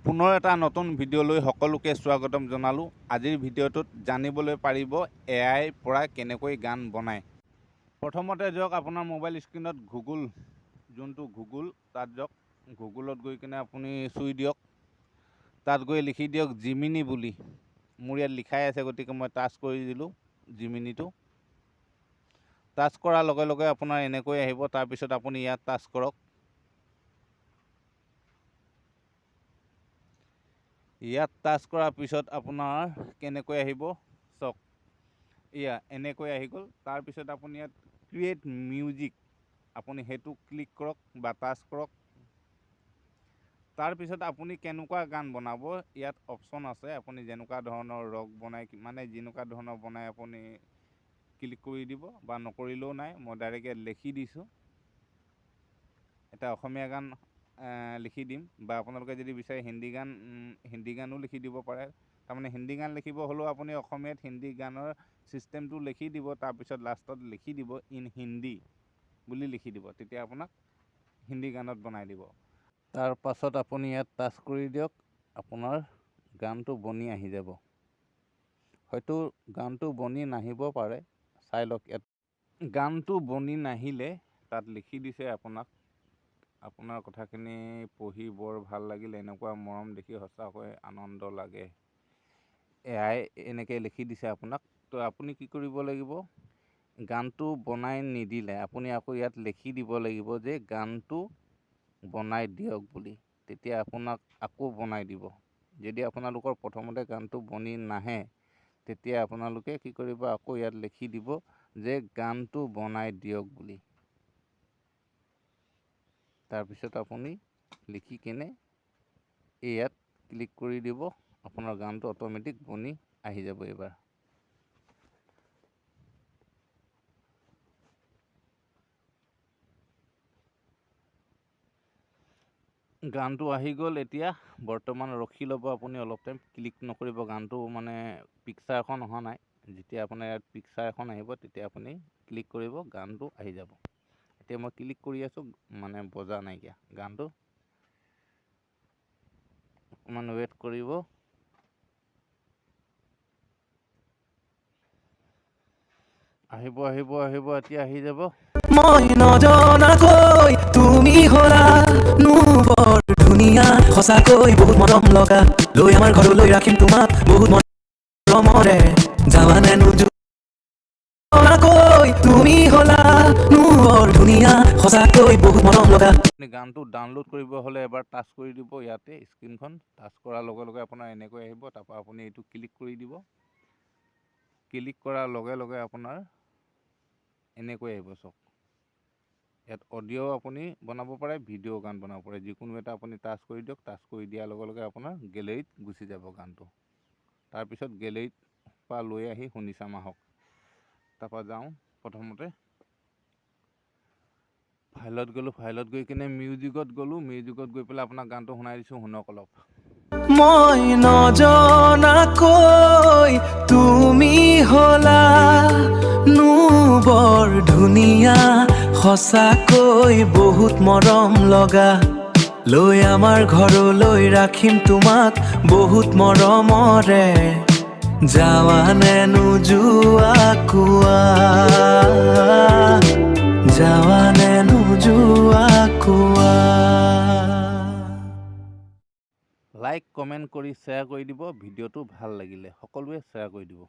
পুনৰ এটা নতুন ভিডিঅ'লৈ সকলোকে স্বাগতম জনালোঁ। আজিৰ ভিডিঅ'টোত জানিবলৈ পাৰিব এআইৰ পৰা কেনেকৈ গান বনায়। প্ৰথমতে যাওক আপোনাৰ মোবাইল স্ক্ৰীনত গুগল, যোনটো গুগল, তাত যাওক। গুগলত গৈ কিনে আপুনি চুই দিয়ক, তাত গৈ লিখি দিয়ক জিমিনি বুলি। মোৰ ইয়াত লিখাই আছে, গতিকে মই টাচ কৰি দিলোঁ জিমিনিটো। টাচ কৰাৰ লগে লগে আপোনাৰ এনেকৈ আহিব। তাৰপিছত আপুনি ইয়াত টাচ কৰক। ইয়াত টাচ কৰাৰ পিছত আপোনাৰ কেনেকৈ আহিব চাওক, এয়া এনেকৈ আহি গ'ল। তাৰপিছত আপুনি ইয়াত ক্ৰিয়েট মিউজিক, আপুনি সেইটো ক্লিক কৰক বা টাচ কৰক। তাৰপিছত আপুনি কেনেকুৱা গান বনাব ইয়াত অপশ্যন আছে। আপুনি যেনেকুৱা ধৰণৰ ৰক বনাই, মানে যেনেকুৱা ধৰণৰ বনাই আপুনি ক্লিক কৰি দিব বা নকৰিলেও নাই। মই ডাইৰেক্ট ইয়াত লিখি দিছোঁ, এটা অসমীয়া গান লিখি দিম, বা আপোনালোকে যদি বিচাৰে হিন্দী গানো লিখি দিব পাৰে। তাৰমানে হিন্দী গান লিখিব হ'লেও আপুনি অসমীয়াত হিন্দী গানৰ ছিষ্টেমটো লিখি দিব। তাৰপিছত লাষ্টত লিখি দিব ইন হিন্দী বুলি লিখি দিব, তেতিয়া আপোনাক হিন্দী গানত বনাই দিব। তাৰ পাছত আপুনি ইয়াত টাচ কৰি দিয়ক, আপোনাৰ গানটো বনি আহি যাব। হয়তো গানটো বনি নাহিব পাৰে, চাই লওক। ইয়াত গানটো বনি নাহিলে তাত লিখি দিছে আপোনাৰ কথাখিনি পঢ়ি বৰ ভাল লাগিল, এনেকুৱা মৰম দেখি সঁচাকৈ আনন্দ লাগে। এআই এনেকৈ লিখি দিছে আপোনাক। তো আপুনি কি কৰিব লাগিব, গানটো বনাই নিদিলে আপুনি আকৌ ইয়াত লিখি দিব লাগিব যে গানটো বনাই দিয়ক বুলি। তেতিয়া আপোনাক আকৌ বনাই দিব। যদি আপোনালোকৰ প্ৰথমতে গানটো বনি নাহে, তেতিয়া আপোনালোকে কি কৰিব, আকৌ ইয়াত লিখি দিব যে গানটো বনাই দিয়ক বুলি। তাৰপিছত আপুনি লিখি কিনে ইয়াত ক্লিক কৰি দিব, আপোনাৰ গানটো অট'মেটিক বনি আহি যাব। এইবাৰ গানটো আহি গ'ল। এতিয়া বৰ্তমান ৰখি ল'ব আপুনি অলপ টাইম, ক্লিক নকৰিব। গানটো মানে পিকচাৰখন অহা নাই। যেতিয়া আপোনাৰ ইয়াত পিকচাৰ এখন আহিব, তেতিয়া আপুনি ক্লিক কৰিব, গানটো আহি যাব। এতিয়া মই ক্লিক কৰি আছোঁ, মানে বজা নাইকিয়া গানটো। অকণমান ৱেইট কৰিব। আহিব আহিব আহিব, এতিয়া আহি যাব। মই নজনাকৈ তুমি হলা বৰ ধুনীয়া, সঁচাকৈ বহুত মৰম লগা। লৈ আমাৰ ঘৰলৈ ৰাখিম তোমাক বহুত মৰমৰে। জাৱানে নজনাকৈ তুমি হলা বৰ ধুনীয়া, সঁচাকৈ বহুত মৰম লগা। আপুনি গানটো ডাউনলোড কৰিব হ'লে এবাৰ টাচ কৰি দিব ইয়াতে স্ক্ৰীনখন। টাচ কৰাৰ লগে লগে আপোনাৰ এনেকৈ আহিব। তাৰপৰা আপুনি এইটো ক্লিক কৰি দিব। ক্লিক কৰাৰ লগে লগে আপোনাৰ এনেকৈ আহিব চাওক। ইয়াত অডিঅ' আপুনি বনাব পাৰে, ভিডিঅ' গান বনাব পাৰে, যিকোনো এটা আপুনি টাচ কৰি দিয়ক। টাচ কৰি দিয়াৰ লগে লগে আপোনাৰ গেলেৰীত গুচি যাব গানটো। তাৰপিছত গেলেৰীত পৰা লৈ আহি শুনি চাম আহক। তাৰপৰা যাওঁ, প্ৰথমতে ফাইলত গ'লোঁ। ফাইলত গৈ কিনে মিউজিকত গ'লোঁ। মিউজিকত গৈ পেলাই আপোনাক গানটো শুনাই দিছোঁ, শুনক অলপ। মই নজনাকৈ তুমি হলা বৰ ধুনীয়া, সঁচাকৈ বহুত মৰম লগা। লৈ আমাৰ ঘৰলৈ ৰাখিম তোমাক বহুত মৰমৰে। জাৱানে নোযোৱা কোৱা, জাৱানে নোযোৱা কোৱা। লাইক, কমেণ্ট কৰি শ্বেয়াৰ কৰি দিব। ভিডিঅ'টো ভাল লাগিলে সকলোৱে শ্বেয়াৰ কৰি দিব।